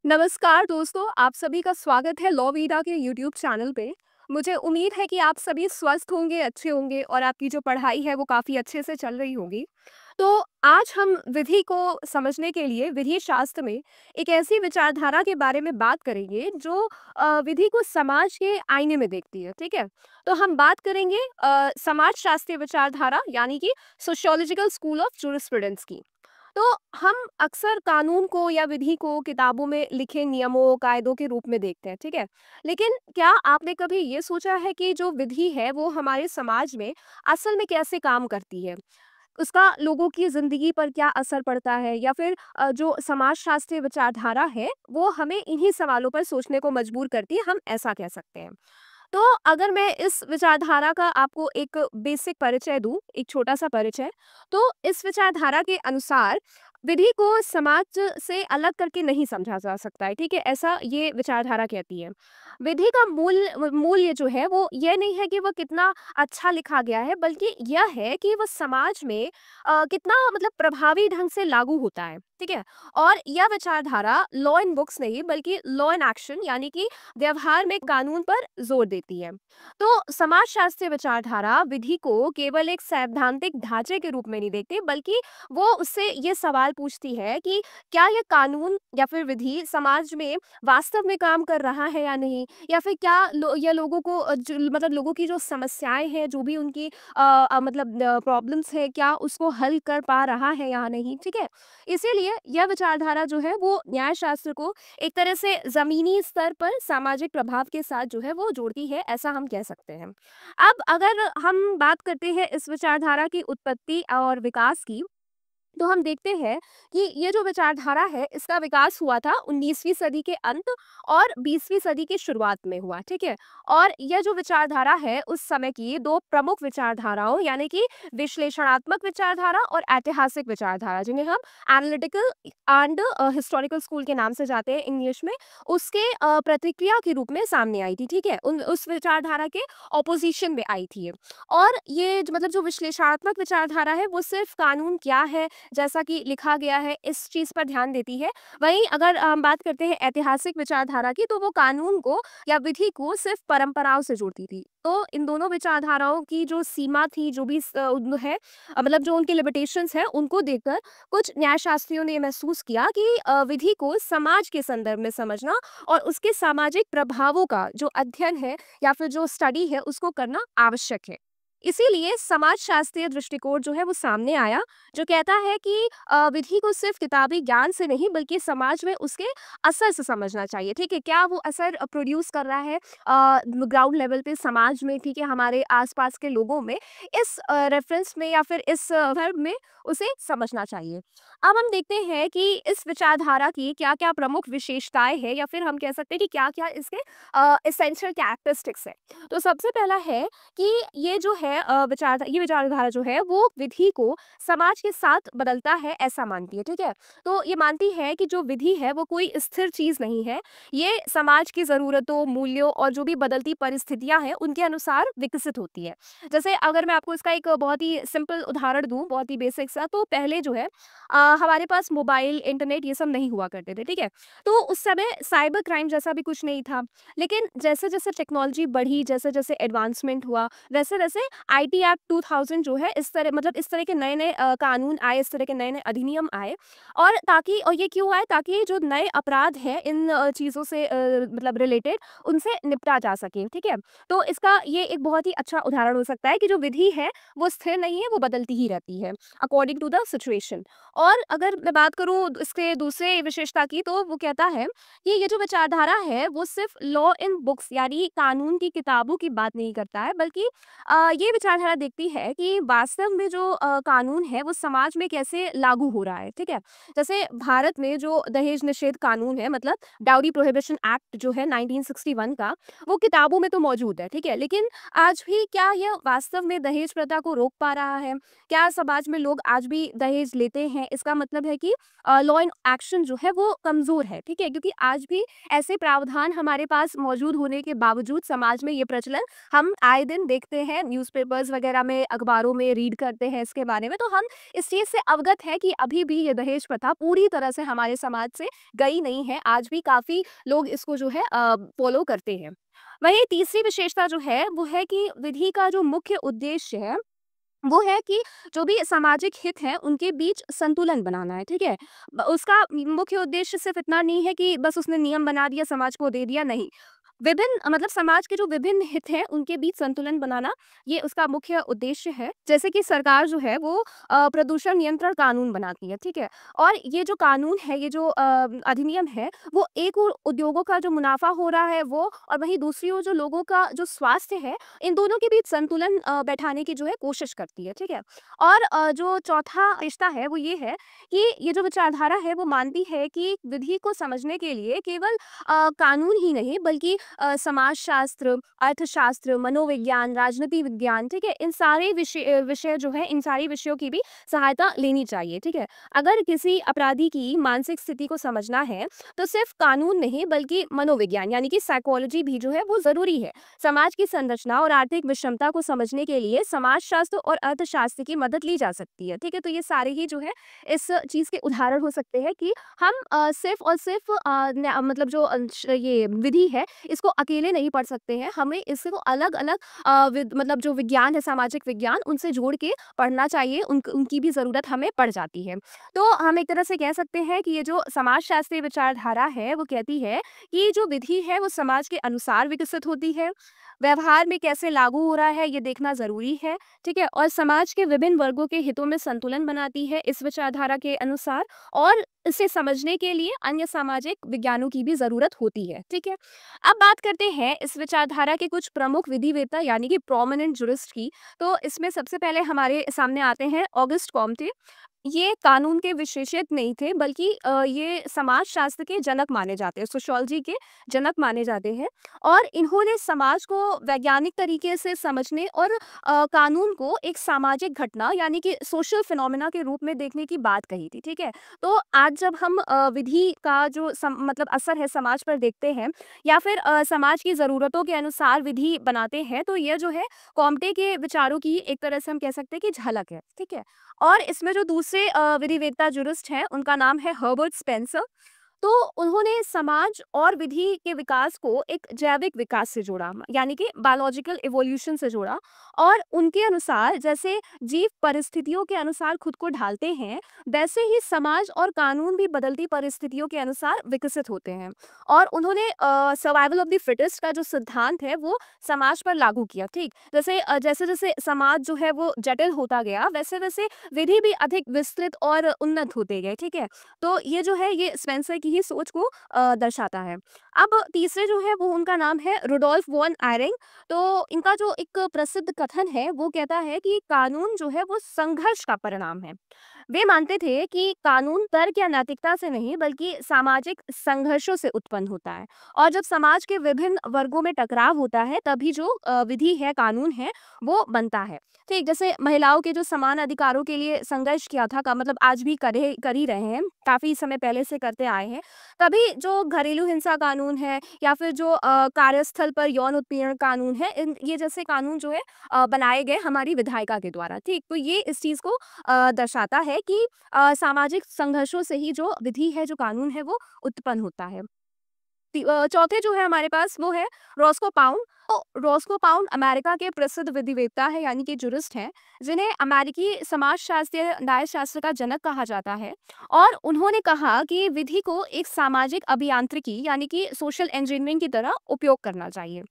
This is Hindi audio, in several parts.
नमस्कार दोस्तों, आप सभी का स्वागत है लॉ वीडा के यूट्यूब चैनल पे। मुझे उम्मीद है कि आप सभी स्वस्थ होंगे, अच्छे होंगे और आपकी जो पढ़ाई है वो काफ़ी अच्छे से चल रही होगी। तो आज हम विधि को समझने के लिए विधि शास्त्र में एक ऐसी विचारधारा के बारे में बात करेंगे जो विधि को समाज के आईने में देखती है, ठीक है? तो हम बात करेंगे समाज शास्त्रीय विचारधारा यानी कि सोशियोलॉजिकल स्कूल ऑफ जूरिस्प्रूडेंस की। तो हम अक्सर कानून को या विधि को किताबों में लिखे नियमों कायदों के रूप में देखते हैं, ठीक है। लेकिन क्या आपने कभी ये सोचा है कि जो विधि है वो हमारे समाज में असल में कैसे काम करती है, उसका लोगों की जिंदगी पर क्या असर पड़ता है, या फिर जो समाज शास्त्रीय विचारधारा है वो हमें इन्हीं सवालों पर सोचने को मजबूर करती है, हम ऐसा कह सकते हैं। तो अगर मैं इस विचारधारा का आपको एक बेसिक परिचय दूँ, एक छोटा-सा परिचय, तो इस विचारधारा के अनुसार विधि को समाज से अलग करके नहीं समझा जा सकता है, ठीक है? ऐसा ये विचारधारा कहती है। विधि का मूल्य जो है वो ये नहीं है कि वो कितना अच्छा लिखा गया है, बल्कि यह है कि वो समाज में कितना मतलब प्रभावी ढंग से लागू होता है, ठीक है? और यह विचारधारा लॉ इन बुक्स नहीं बल्कि लॉ इन एक्शन यानी कि व्यवहार में कानून पर जोर देती है। तो समाजशास्त्रीय विचारधारा विधि को केवल एक सैद्धांतिक ढांचे के रूप में नहीं देखती, बल्कि वो उससे ये सवाल पूछती है कि क्या ये कानून या फिर विधि समाज में वास्तव में काम कर रहा है या नहीं, या फिर क्या या लोगों को मतलब लोगों की जो समस्याएं हैं, जो भी उनकी मतलब प्रॉब्लम्स है, क्या उसको हल कर पा रहा है या नहीं, ठीक है। इसीलिए यह विचारधारा जो है वो न्याय शास्त्र को एक तरह से ज़मीनी स्तर पर सामाजिक प्रभाव के साथ जो है वो जोड़ती है, ऐसा हम कह सकते हैं। अब अगर हम बात करते हैं इस विचारधारा की उत्पत्ति और विकास की, तो हम देखते हैं कि ये जो विचारधारा है इसका विकास हुआ था 19वीं सदी के अंत और 20वीं सदी की शुरुआत में हुआ, ठीक है। और यह जो विचारधारा है उस समय की दो प्रमुख विचारधाराओं यानी कि विश्लेषणात्मक विचारधारा और ऐतिहासिक विचारधारा, जिन्हें हम एनालिटिकल एंड हिस्टोरिकल स्कूल के नाम से जाते हैं इंग्लिश में, उसके प्रतिक्रिया के रूप में सामने आई थी, ठीक है। उन उस विचारधारा के ऑपोजिशन में आई थी ये। और ये मतलब जो विश्लेषणात्मक विचारधारा है वो सिर्फ कानून क्या है जैसा कि लिखा गया है इस चीज पर ध्यान देती है। वहीं अगर हम बात करते हैं ऐतिहासिक विचारधारा की, तो वो कानून को या विधि को सिर्फ परंपराओं से जोड़ती थी। तो इन दोनों विचारधाराओं की जो सीमा थी, जो भी है मतलब जो उनके लिमिटेशंस है, उनको देखकर कुछ न्यायशास्त्रियों ने महसूस किया कि विधि को समाज के संदर्भ में समझना और उसके सामाजिक प्रभावों का जो अध्ययन है या फिर जो स्टडी है उसको करना आवश्यक है। इसीलिए समाज शास्त्रीय दृष्टिकोण जो है वो सामने आया, जो कहता है कि विधि को सिर्फ किताबी ज्ञान से नहीं बल्कि समाज में उसके असर से समझना चाहिए, ठीक है। क्या वो असर प्रोड्यूस कर रहा है ग्राउंड लेवल पे समाज में, ठीक है, हमारे आसपास के लोगों में, इस रेफरेंस में या फिर इस वर्ब में उसे समझना चाहिए। अब हम देखते हैं कि इस विचारधारा की क्या क्या प्रमुख विशेषताएं हैं, या फिर हम कह सकते हैं कि क्या क्या इसके एसेंशियल कैरेक्टरिस्टिक्स है। तो सबसे पहला है कि ये जो है ये विचारधारा जो है वो विधि को समाज के साथ बदलता है ऐसा मानती है, ठीक है। तो ये मानती है कि जो विधि है वो कोई स्थिर चीज नहीं है, ये समाज की जरूरतों, मूल्यों और जो भी बदलती परिस्थितियां हैं उनके अनुसार विकसित होती है। जैसे अगर मैं आपको इसका एक बहुत ही सिंपल उदाहरण दूं, बहुत ही बेसिक सा, तो पहले जो है हमारे पास मोबाइल, इंटरनेट ये सब नहीं हुआ करते थे, ठीक है। तो उस समय साइबर क्राइम जैसा भी कुछ नहीं था। लेकिन जैसे जैसे टेक्नोलॉजी बढ़ी, जैसे जैसे एडवांसमेंट हुआ, वैसे वैसे आईटी एक्ट 2000 जो है इस तरह मतलब इस तरह के नए नए कानून आए, इस तरह के नए नए अधिनियम आए। और ये क्यों आए, ताकि जो नए अपराध हैं इन चीज़ों से मतलब रिलेटेड, उनसे निपटा जा सके, ठीक है। तो इसका ये एक बहुत ही अच्छा उदाहरण हो सकता है कि जो विधि है वो स्थिर नहीं है, वो बदलती ही रहती है अकॉर्डिंग टू द सिचुएशन। और अगर मैं बात करूँ इसके दूसरे विशेषता की, तो वो कहता है कि ये जो विचारधारा है वो सिर्फ लॉ इन बुक्स यानी कानून की किताबों की बात नहीं करता है, बल्कि ये विचारधारा देखती है कि वास्तव में जो कानून है वो समाज में कैसे लागू हो रहा है, ठीक है। जैसे भारत में जो दहेज निषेध कानून है, मतलब डाउरी प्रोहिबिशन एक्ट जो है 1961 का, वो किताबों में तो मौजूद है, ठीक है। लेकिन आज भी क्या यह वास्तव में दहेज प्रथा को रोक पा रहा है? क्या समाज में लोग आज भी दहेज लेते हैं? इसका मतलब है कि लॉ इन एक्शन जो है वो कमजोर है, ठीक है, क्योंकि आज भी ऐसे प्रावधान हमारे पास मौजूद होने के बावजूद समाज में ये प्रचलन हम आए दिन देखते हैं, न्यूज़ न्यूज़पेपर्स वगैरह में, अखबारों में रीड करते हैं इसके बारे में, तो हम इस चीज़ से अवगत हैं कि अभी भी ये दहेज प्रथा पूरी तरह से हमारे समाज से गई नहीं है। आज भी काफ़ी लोग इसको जो है फ़ॉलो करते हैं। वहीं तीसरी विशेषता जो है वो है कि विधि का जो मुख्य उद्देश्य है वो है कि जो भी सामाजिक हित हैं, उनके बीच संतुलन बनाना है, ठीक है? ब उसका मुख्य उद्देश्य सिर्फ़ इतना नहीं है कि बस उसने नियम बना दिया, समाज को दे दिया, नहीं। विभिन्न मतलब समाज के जो विभिन्न हित हैं, उनके बीच संतुलन बनाना, ये उसका मुख्य उद्देश्य है। जैसे कि सरकार जो है वो प्रदूषण नियंत्रण कानून बनाती है, ठीक है? और ये जो कानून है, ये जो अधिनियम है, वो एक ओर उद्योगों का जो मुनाफ़ा हो रहा है वो, और वहीं दूसरी ओर जो लोगों का जो स्वास्थ्य है, इन दोनों के बीच संतुलन बैठाने की जो है कोशिश करती है, ठीक है? और जो चौथा रिश्ता है वो ये है कि ये जो विचारधारा है वो मानती है कि विधि को समझने के लिए केवल कानून ही नहीं बल्कि समाजशास्त्र, अर्थशास्त्र, मनोविज्ञान, राजनीति विज्ञान, ठीक है? इन सारे विषय जो है, इन सारी विषयों की भी सहायता लेनी चाहिए, ठीक है? अगर किसी अपराधी की मानसिक स्थिति को समझना है, तो सिर्फ कानून नहीं बल्कि मनोविज्ञान यानी कि साइकोलॉजी भी जो है वो ज़रूरी है। समाज की संरचना और आर्थिक विषमता को समझने के लिए समाजशास्त्र और अर्थशास्त्र की मदद ली जा सकती है, ठीक है? तो ये सारे ही जो है इस चीज़ के उदाहरण हो सकते हैं कि हम सिर्फ़ और सिर्फ़ मतलब जो ये विधि है, इसको अकेले नहीं पढ़ सकते हैं, हमें इसको अलग-अलग मतलब जो विज्ञान है, सामाजिक विज्ञान, उनसे जोड़ के पढ़ना चाहिए, उनकी भी ज़रूरत हमें पड़ जाती है। तो हम एक तरह से कह सकते हैं कि ये जो समाजशास्त्रीय विचारधारा है, वो कहती है कि जो विधि है, वो समाज के अनुसार विकसित होती है, व्यवहार में कैसे लागू हो रहा है, ये देखना ज़रूरी है, ठीक है? और समाज के विभिन्न वर्गों के हितों में संतुलन बनाती है इस विचारधारा के अनुसार, और इसे समझने के लिए अन्य सामाजिक विज्ञानों की भी ज़रूरत होती है, ठीक है? अब बात करते हैं इस विचारधारा के कुछ प्रमुख विधिवेत्ता यानी कि प्रोमिनेंट जूरिस्ट की। तो इसमें सबसे पहले हमारे सामने आते हैं ऑगस्ट कॉम्टे। ये कानून के विशेषज्ञ नहीं थे बल्कि ये समाजशास्त्र के जनक माने जाते हैं, सोशियोलॉजी के जनक माने जाते हैं, और इन्होंने समाज को वैज्ञानिक तरीके से समझने और कानून को एक सामाजिक घटना यानी कि सोशल फिनोमेना के रूप में देखने की बात कही थी, ठीक है? तो आज जब हम विधि का जो मतलब असर है समाज पर देखते हैं, या फिर समाज की ज़रूरतों के अनुसार विधि बनाते हैं, तो ये जो है कॉम्टे के विचारों की एक तरह से हम कह सकते हैं कि झलक है, ठीक है? और इसमें जो दूसरे विधिवेत्ता जुरिस्ट हैं, उनका नाम है हर्बर्ट स्पेंसर। तो उन्होंने समाज और विधि के विकास को एक जैविक विकास से जोड़ा, यानी कि बायोलॉजिकल इवोल्यूशन से जोड़ा, और उनके अनुसार जैसे जीव परिस्थितियों के अनुसार खुद को ढालते हैं, वैसे ही समाज और कानून भी बदलती परिस्थितियों के अनुसार विकसित होते हैं। और उन्होंने सर्वाइवल ऑफ द फिटेस्ट का जो सिद्धांत है वो समाज पर लागू किया, ठीक? जैसे जैसे जैसे समाज जो है वो जटिल होता गया, वैसे वैसे विधि भी अधिक विस्तृत और उन्नत होते गए, ठीक है? तो ये जो है ये स्पेंसर की ही सोच को दर्शाता है। अब तीसरे जो है वो उनका नाम है रुडोल्फ वॉन आयरिंग। तो इनका जो एक प्रसिद्ध कथन है वो कहता है कि कानून जो है वो संघर्ष का परिणाम है। वे मानते थे कि कानून तर्क या नैतिकता से नहीं बल्कि सामाजिक संघर्षों से उत्पन्न होता है, और जब समाज के विभिन्न वर्गों में टकराव होता है तभी जो विधि है, कानून है, वो बनता है। ठीक, जैसे महिलाओं के जो समान अधिकारों के लिए संघर्ष किया था, का मतलब आज भी कर ही रहे हैं, काफी समय पहले से करते आए हैं। तभी जो घरेलू हिंसा कानून है या फिर जो कार्यस्थल पर यौन उत्पीड़न कानून है, ये जैसे कानून जो है बनाए गए हमारी विधायिका के द्वारा। ठीक, तो ये इस चीज को दर्शाता है कि सामाजिक संघर्षों से ही जो विधि है, जो कानून है, वो उत्पन्न होता है। चौथे जो है हमारे पास वो है रॉस्को पाउंड। तो रॉस्को पाउंड अमेरिका के प्रसिद्ध विधिवेत्ता है यानी कि जुरिस्ट हैं, जिन्हें अमेरिकी समाजशास्त्रीय न्यायशास्त्र का जनक कहा जाता है। और उन्होंने कहा कि विधि को एक सामाजिक अभियांत्रिकी यानी कि सोशल इंजीनियरिंग की तरह उपयोग करना चाहिए।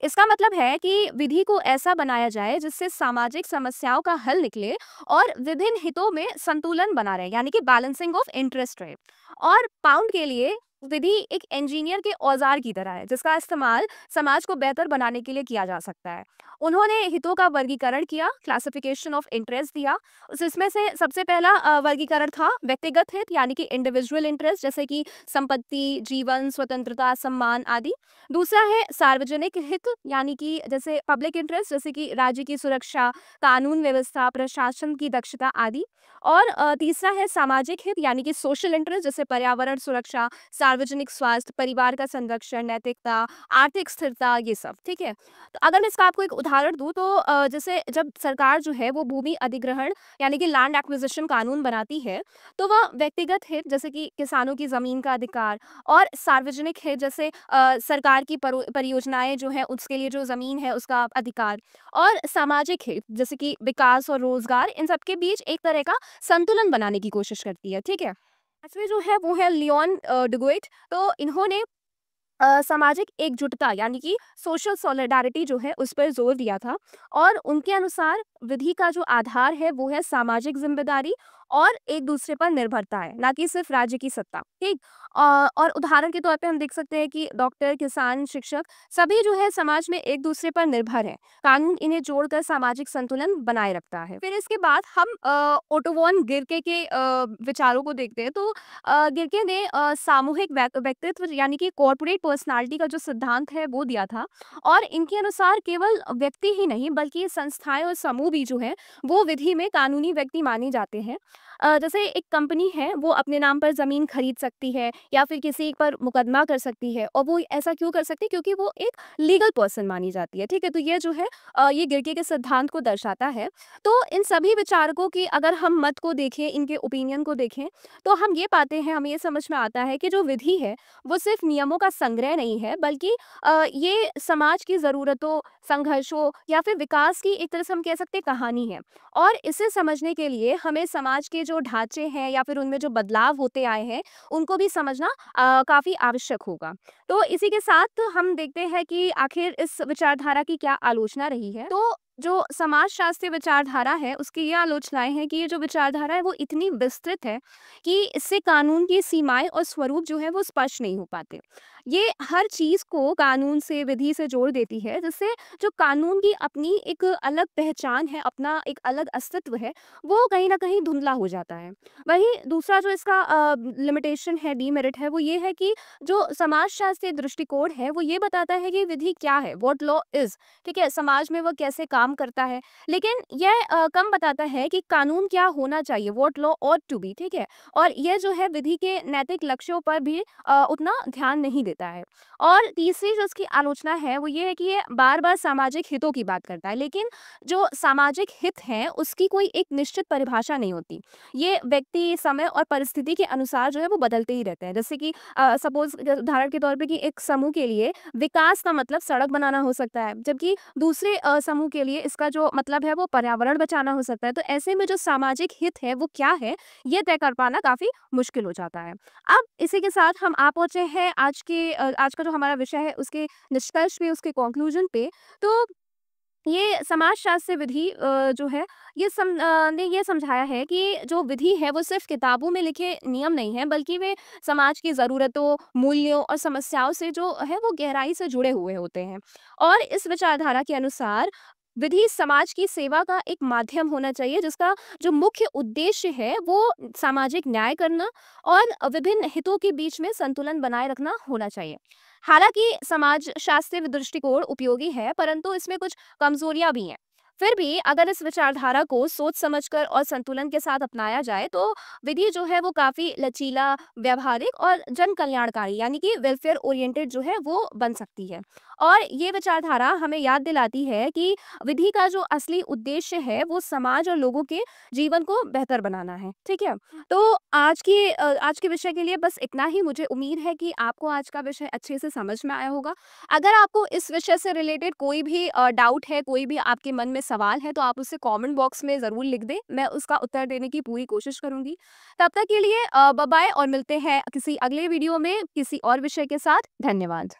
इसका मतलब है कि विधि को ऐसा बनाया जाए जिससे सामाजिक समस्याओं का हल निकले और विभिन्न हितों में संतुलन बना रहे, यानी कि बैलेंसिंग ऑफ इंटरेस्ट रहे। और पाउंड के लिए विधि एक इंजीनियर के औजार की तरह है जिसका इस्तेमाल समाज को बेहतर बनाने के लिए किया जा सकता है। उन्होंने हितों का वर्गीकरण किया, क्लासिफिकेशन ऑफ इंटरेस्ट दिया। इसमें से सबसे पहला वर्गीकरण था व्यक्तिगत हित यानी कि इंडिविजुअल इंटरेस्ट, जैसे कि संपत्ति, जीवन, स्वतंत्रता, सम्मान आदि। दूसरा है सार्वजनिक हित यानी कि जैसे पब्लिक इंटरेस्ट, जैसे कि राज्य की सुरक्षा, कानून व्यवस्था, प्रशासन की दक्षता आदि। और तीसरा है सामाजिक हित यानी कि सोशल इंटरेस्ट, जैसे पर्यावरण सुरक्षा, सार्वजनिक स्वास्थ्य, परिवार का संरक्षण, नैतिकता, आर्थिक स्थिरता, ये सब, ठीक है? तो अगर मैं इसका आपको एक उदाहरण दूँ तो जैसे जब सरकार जो है वो भूमि अधिग्रहण यानी कि लैंड एक्विजिशन कानून बनाती है, तो वह व्यक्तिगत हित जैसे कि किसानों की ज़मीन का अधिकार और सार्वजनिक हित जैसे सरकार की परियोजनाएँ जो हैं उसके लिए जो ज़मीन है उसका अधिकार और सामाजिक हित जैसे कि विकास और रोज़गार इन सब के बीच एक तरह का संतुलन बनाने की कोशिश करती है, ठीक है? 5वें जो है वो है लियोन डुगोइट। तो इन्होंने सामाजिक एकजुटता यानी कि सोशल सॉलिडारिटी जो है उस पर जोर दिया था और उनके अनुसार विधि का जो आधार है वो है सामाजिक जिम्मेदारी और एक दूसरे पर निर्भरता है, ना कि सिर्फ राज्य की सत्ता, ठीक। और उदाहरण के तौर पे हम देख सकते हैं कि डॉक्टर, किसान, शिक्षक सभी जो है समाज में एक दूसरे पर निर्भर है। कानून इन्हें जोड़कर सामाजिक संतुलन बनाए रखता है। फिर इसके बाद हम ओटोवॉन गिरके के विचारों को देखते हैं। तो गिरके ने सामूहिक व्यक्तित्व यानी कि कॉर्पोरेट पर्सनालिटी का जो सिद्धांत है वो दिया था और इनके अनुसार केवल व्यक्ति ही नहीं बल्कि संस्थाएं और समूह भी जो है वो विधि में कानूनी व्यक्ति माने जाते हैं। जैसे एक कंपनी है वो अपने नाम पर जमीन खरीद सकती है या फिर किसी पर मुकदमा कर सकती है और वो ऐसा क्यों कर सकती है क्योंकि वो एक लीगल पर्सन मानी जाती है, ठीक है। तो ये जो है ये गिरके के सिद्धांत को दर्शाता है। तो इन सभी विचारकों की अगर हम मत को देखें, इनके ओपिनियन को देखें, तो हम ये पाते हैं, हमें ये समझ में आता है कि जो विधि है वो सिर्फ नियमों का संग्रह नहीं है बल्कि ये समाज की ज़रूरतों, संघर्षों या फिर विकास की एक तरह से हम कह सकते हैं कहानी है। और इसे समझने के लिए हमें समाज के जो ढांचे हैं या फिर उनमें जो बदलाव होते आए हैं, उनको भी समझना काफ़ी आवश्यक होगा। तो इसी के साथ हम देखते हैं कि आखिर इस विचारधारा की क्या आलोचना रही है। तो जो समाजशास्त्रीय विचारधारा है, उसकी ये आलोचनाएँ हैं कि ये जो विचारधारा है वो इतनी विस्तृत है कि इससे कानून की सीमाएँ और स्वरूप जो है वो स्पष्ट नहीं हो पाते। ये हर चीज़ को कानून से, विधि से जोड़ देती है, जिससे जो कानून की अपनी एक अलग पहचान है, अपना एक अलग अस्तित्व है, वो कहीं न कहीं धुंधला हो जाता है। वहीं दूसरा जो इसका लिमिटेशन है, डीमेरिट है, वो ये है कि जो समाजशास्त्रीय दृष्टिकोण है, वो ये बताता है कि विधि क्या है, व्हाट लॉ इज़, ठीक है? समाज में वो कैसे काम करता है। लेकिन यह कम बताता है कि कानून क्या होना चाहिए, what law ought to be, ठीक है? और ये जो है विधि के नैतिक लक्ष्यों पर भी उतना ध्यान नहीं देता है। और तीसरी जो इसकी आलोचना है वो ये है कि ये बार-बार सामाजिक हितों की बात करता है, लेकिन जो सामाजिक हित है उसकी कोई एक निश्चित परिभाषा नहीं होती। ये व्यक्ति, समय और परिस्थिति के अनुसार जो है वो बदलते ही रहते हैं। जैसे कि सपोज़ उदाहरण के तौर पे कि एक समूह के लिए विकास का मतलब सड़क बनाना हो सकता है, जबकि दूसरे समूह के लिए इसका जो मतलब है वो पर्यावरण बचाना हो सकता है। तो ऐसे में जो सामाजिक हित है वो क्या है, ये तय कर पाना काफ़ी मुश्किल हो जाता है। अब इसी के साथ हम आ पहुँचे हैं आज का जो हमारा विषय है उसके निष्कर्ष पे, उसके कॉन्क्लूज़न पे। तो ये समाजशास्त्र विधि जो है ने ये समझाया है कि जो विधि है वो सिर्फ़ किताबों में लिखे नियम नहीं है बल्कि वे समाज की ज़रूरतों, मूल्यों और समस्याओं से जो है वो गहराई से जुड़े हुए होते हैं। और इस विचारधारा के अनुसार विधि समाज की सेवा का एक माध्यम होना चाहिए जिसका जो मुख्य उद्देश्य है वो सामाजिक न्याय करना और विभिन्न हितों के बीच में संतुलन बनाए रखना होना चाहिए। हालांकि समाज शास्त्रीय दृष्टिकोण उपयोगी है परंतु इसमें कुछ कमजोरियां भी हैं। फिर भी अगर इस विचारधारा को सोच समझकर और संतुलन के साथ अपनाया जाए तो विधि जो है वो काफी लचीला, व्यवहारिक और जन कल्याणकारी यानी कि वेलफेयर ओरिएंटेड जो है वो बन सकती है। और ये विचारधारा हमें याद दिलाती है कि विधि का जो असली उद्देश्य है वो समाज और लोगों के जीवन को बेहतर बनाना है, ठीक है। तो आज के विषय के लिए बस इतना ही। मुझे उम्मीद है कि आपको आज का विषय अच्छे से समझ में आया होगा। अगर आपको इस विषय से रिलेटेड कोई भी डाउट है, कोई भी आपके मन में सवाल है तो आप उसे कमेंट बॉक्स में ज़रूर लिख दें, मैं उसका उत्तर देने की पूरी कोशिश करूँगी। तब तक के लिए बाय बाय और मिलते हैं किसी अगले वीडियो में किसी और विषय के साथ। धन्यवाद।